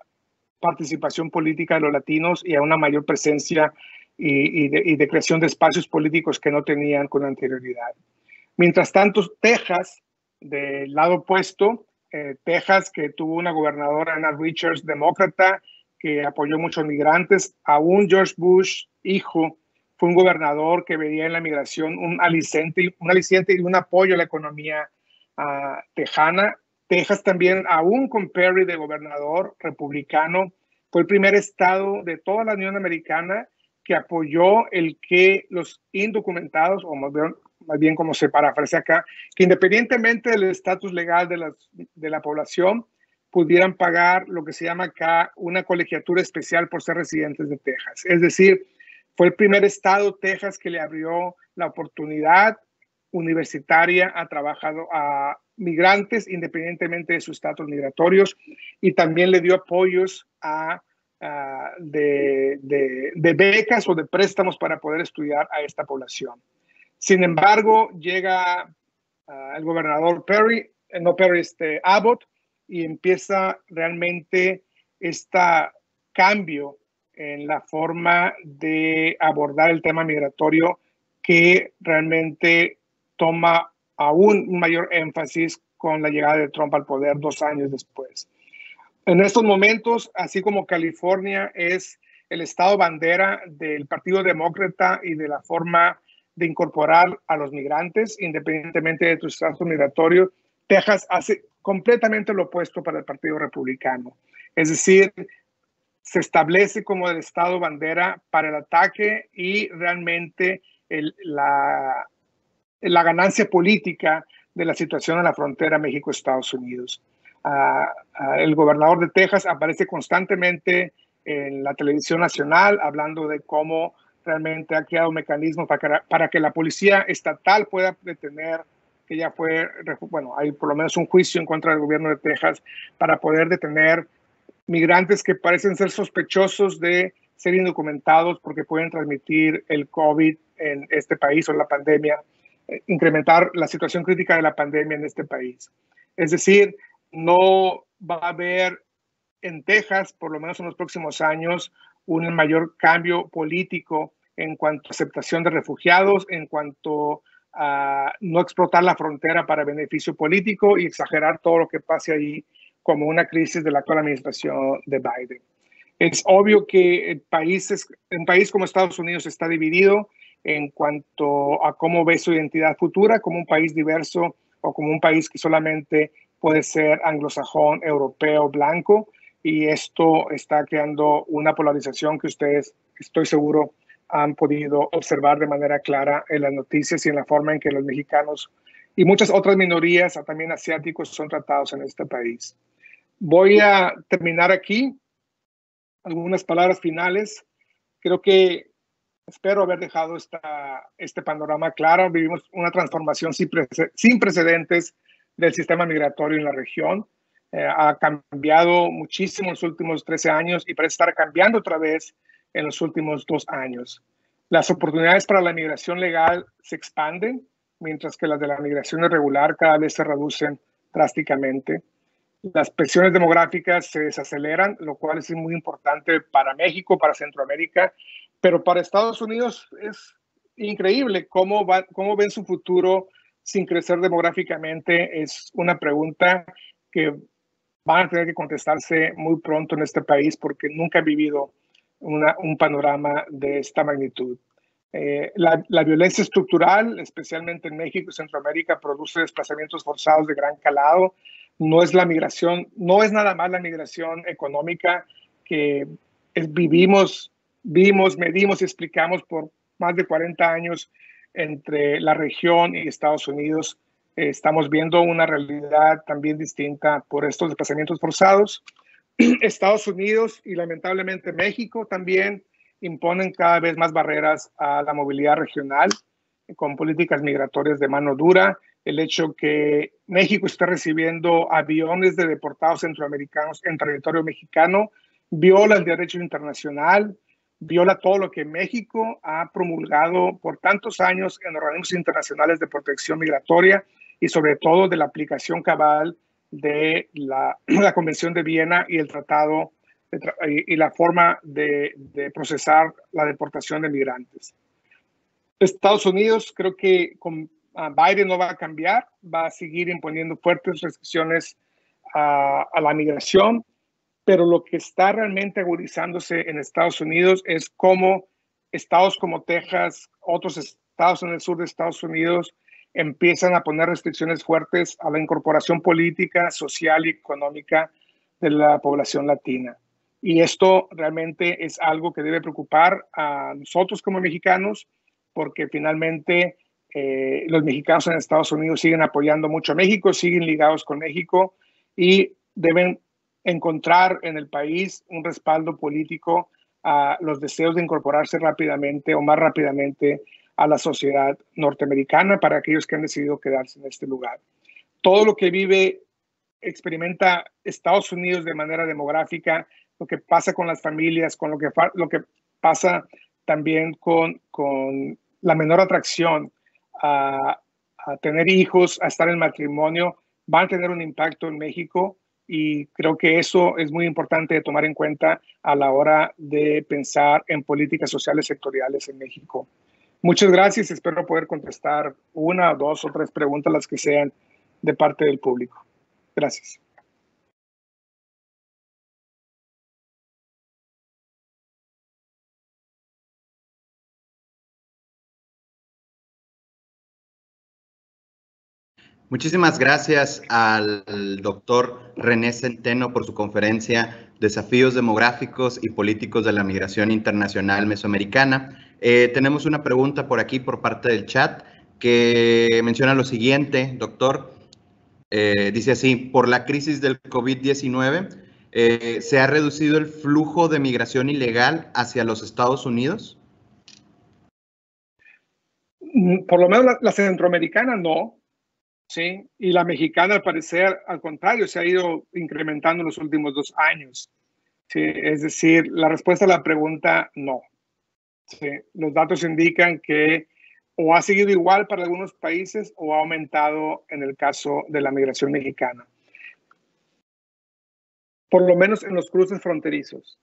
participación política de los latinos y a una mayor presencia y de creación de espacios políticos que no tenían con anterioridad. Mientras tanto, Texas, del lado opuesto, Texas, que tuvo una gobernadora, Anna Richards, demócrata, que apoyó muchos migrantes, aún George Bush, hijo, fue un gobernador que veía en la migración un aliciente y un apoyo a la economía tejana. Texas también, aún con Perry de gobernador republicano, fue el primer estado de toda la Unión Americana que apoyó el que los indocumentados, o más bien como se parafrasea acá, que independientemente del estatus legal de la población, pudieran pagar lo que se llama acá una colegiatura especial por ser residentes de Texas. Es decir, fue el primer estado, Texas, que le abrió la oportunidad universitaria a migrantes independientemente de sus estatus migratorios, y también le dio apoyos de becas o de préstamos para poder estudiar a esta población. Sin embargo, llega el gobernador Abbott, y empieza realmente este cambio en la forma de abordar el tema migratorio, que realmente toma aún un mayor énfasis con la llegada de Trump al poder 2 años después. En estos momentos, así como California es el estado bandera del Partido Demócrata y de la forma de incorporar a los migrantes, independientemente de tu estatus migratorio, Texas hace completamente lo opuesto para el Partido Republicano. Es decir, se establece como el estado bandera para el ataque y realmente la ganancia política de la situación en la frontera México-Estados Unidos. El gobernador de Texas aparece constantemente en la televisión nacional hablando de cómo realmente ha creado mecanismos para que la policía estatal pueda detener, que ya fue, bueno, hay por lo menos un juicio en contra del gobierno de Texas para poder detener migrantes que parecen ser sospechosos de ser indocumentados porque pueden transmitir el COVID en este país o la pandemia, incrementar la situación crítica de la pandemia en este país. Es decir, no va a haber en Texas, por lo menos en los próximos años, un mayor cambio político en cuanto a aceptación de refugiados, en cuanto a no explotar la frontera para beneficio político y exagerar todo lo que pase ahí como una crisis de la actual administración de Biden. Es obvio que un país como Estados Unidos está dividido en cuanto a cómo ve su identidad futura, como un país diverso o como un país que solamente puede ser anglosajón, europeo, blanco, y esto está creando una polarización que ustedes, estoy seguro, han podido observar de manera clara en las noticias y en la forma en que los mexicanos y muchas otras minorías, también asiáticos, son tratados en este país. Voy a terminar aquí. Algunas palabras finales. Creo que espero haber dejado este panorama claro. Vivimos una transformación sin precedentes del sistema migratorio en la región. Ha cambiado muchísimo en los últimos 13 años y parece estar cambiando otra vez en los últimos 2 años. Las oportunidades para la migración legal se expanden, mientras que las de la migración irregular cada vez se reducen drásticamente. Las presiones demográficas se desaceleran, lo cual es muy importante para México, para Centroamérica, pero para Estados Unidos es increíble cómo ven su futuro sin crecer demográficamente. Es una pregunta que van a tener que contestarse muy pronto en este país porque nunca han vivido un panorama de esta magnitud. La violencia estructural, especialmente en México y Centroamérica, produce desplazamientos forzados de gran calado. No es la migración, no es nada más la migración económica que vimos, medimos y explicamos por más de 40 años entre la región y Estados Unidos. Estamos viendo una realidad también distinta por estos desplazamientos forzados. Estados Unidos y lamentablemente México también imponen cada vez más barreras a la movilidad regional con políticas migratorias de mano dura. El hecho que México esté recibiendo aviones de deportados centroamericanos en territorio mexicano viola el derecho internacional, viola todo lo que México ha promulgado por tantos años en organismos internacionales de protección migratoria y sobre todo de la aplicación cabal de la Convención de Viena y el Tratado y la forma de procesar la deportación de migrantes. Estados Unidos, creo que con Biden no va a cambiar, va a seguir imponiendo fuertes restricciones a la migración, pero lo que está realmente agudizándose en Estados Unidos es cómo estados como Texas, otros estados en el sur de Estados Unidos, empiezan a poner restricciones fuertes a la incorporación política, social y económica de la población latina. Y esto realmente es algo que debe preocupar a nosotros como mexicanos, porque finalmente los mexicanos en Estados Unidos siguen apoyando mucho a México, siguen ligados con México y deben encontrar en el país un respaldo político a los deseos de incorporarse rápidamente o más rápidamente a la sociedad norteamericana para aquellos que han decidido quedarse en este lugar. Todo lo que experimenta Estados Unidos de manera demográfica, lo que pasa con las familias, con lo que pasa también con la menor atracción a tener hijos, a estar en matrimonio, van a tener un impacto en México y creo que eso es muy importante de tomar en cuenta a la hora de pensar en políticas sociales sectoriales en México. Muchas gracias, espero poder contestar 1, 2 o 3 preguntas, las que sean de parte del público. Gracias. Muchísimas gracias al doctor René Centeno por su conferencia Desafíos demográficos y políticos de la migración internacional mesoamericana. Tenemos una pregunta por aquí por parte del chat que menciona lo siguiente, doctor. Dice así: por la crisis del COVID-19, ¿se ha reducido el flujo de migración ilegal hacia los Estados Unidos? Por lo menos la centroamericana no, ¿sí? Y la mexicana, al parecer, al contrario, se ha ido incrementando en los últimos 2 años. ¿Sí? Es decir, la respuesta a la pregunta, no. ¿Sí? Los datos indican que o ha seguido igual para algunos países o ha aumentado en el caso de la migración mexicana. Por lo menos en los cruces fronterizos.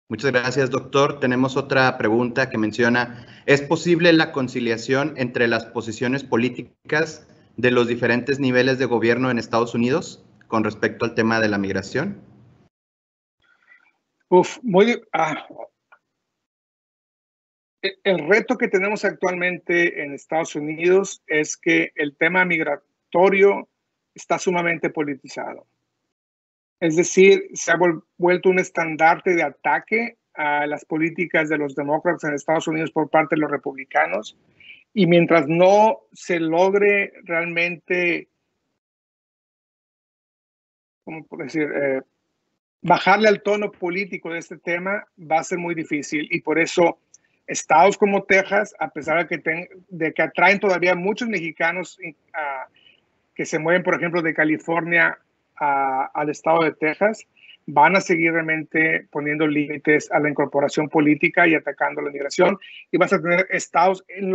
Muchas gracias, doctor. Tenemos otra pregunta que menciona, ¿es posible la conciliación entre las posiciones políticas de los diferentes niveles de gobierno en Estados Unidos con respecto al tema de la migración? El reto que tenemos actualmente en Estados Unidos es que el tema migratorio está sumamente politizado. Es decir, se ha vuelto un estandarte de ataque a las políticas de los demócratas en Estados Unidos por parte de los republicanos. Y mientras no se logre realmente, ¿cómo puedo decir?, bajarle al tono político de este tema, va a ser muy difícil. Y por eso estados como Texas, a pesar de que atraen todavía muchos mexicanos que se mueven, por ejemplo, de California al estado de Texas, van a seguir realmente poniendo límites a la incorporación política y atacando la migración. Y vas a tener estados en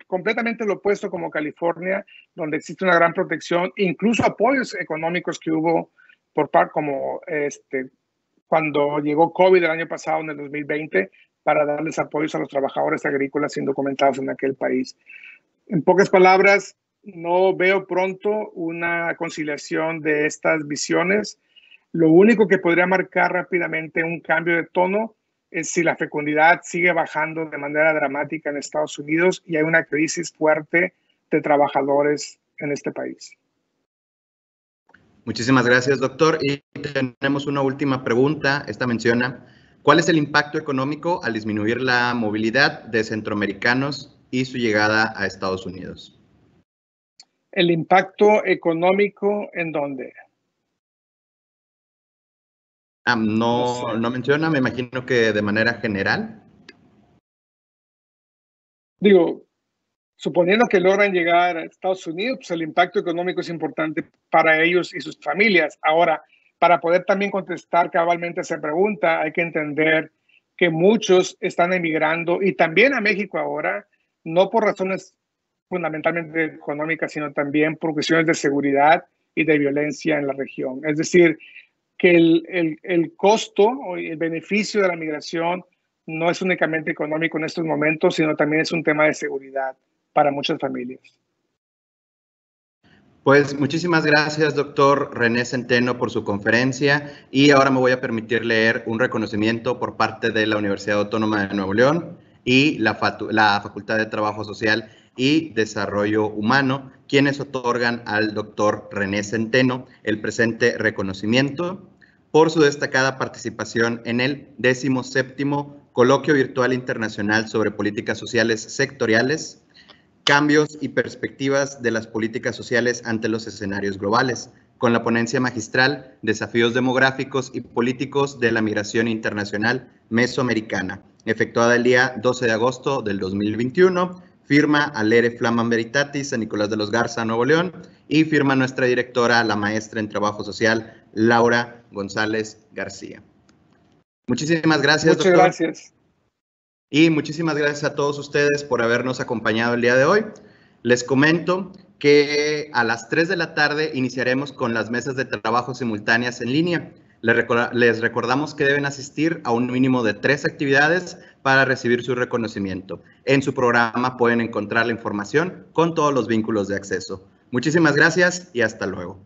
completamente lo opuesto, como California, donde existe una gran protección, incluso apoyos económicos que hubo como cuando llegó COVID el año pasado, en el 2020, para darles apoyos a los trabajadores agrícolas indocumentados en aquel país. En pocas palabras, no veo pronto una conciliación de estas visiones. Lo único que podría marcar rápidamente un cambio de tono es si la fecundidad sigue bajando de manera dramática en Estados Unidos y hay una crisis fuerte de trabajadores en este país. Muchísimas gracias, doctor. Y tenemos una última pregunta. Esta menciona, ¿cuál es el impacto económico al disminuir la movilidad de centroamericanos y su llegada a Estados Unidos? ¿El impacto económico en dónde? No menciona, me imagino que de manera general. Digo, suponiendo que logran llegar a Estados Unidos, pues el impacto económico es importante para ellos y sus familias. Ahora, para poder también contestar cabalmente a esa pregunta, hay que entender que muchos están emigrando y también a México ahora, no por razones fundamentalmente económicas, sino también por cuestiones de seguridad y de violencia en la región. Es decir, que el costo o el beneficio de la migración no es únicamente económico en estos momentos, sino también es un tema de seguridad para muchas familias. Pues muchísimas gracias, doctor René Centeno, por su conferencia, y ahora me voy a permitir leer un reconocimiento por parte de la Universidad Autónoma de Nuevo León y la Facultad de Trabajo Social y Desarrollo Humano, quienes otorgan al doctor René Centeno el presente reconocimiento por su destacada participación en el 17º Coloquio Virtual Internacional sobre Políticas Sociales Sectoriales, Cambios y Perspectivas de las Políticas Sociales ante los Escenarios Globales, con la ponencia magistral Desafíos Demográficos y Políticos de la Migración Internacional Mesoamericana, efectuada el día 12 de agosto del 2021, firma Alere Flaman Veritatis, San Nicolás de los Garza, Nuevo León, y firma nuestra directora, la maestra en Trabajo Social, Laura González García. Muchísimas gracias, doctor. Muchas gracias. Y muchísimas gracias a todos ustedes por habernos acompañado el día de hoy. Les comento que a las 3 de la tarde iniciaremos con las mesas de trabajo simultáneas en línea. Les recordamos que deben asistir a un mínimo de 3 actividades para recibir su reconocimiento. En su programa pueden encontrar la información con todos los vínculos de acceso. Muchísimas gracias y hasta luego.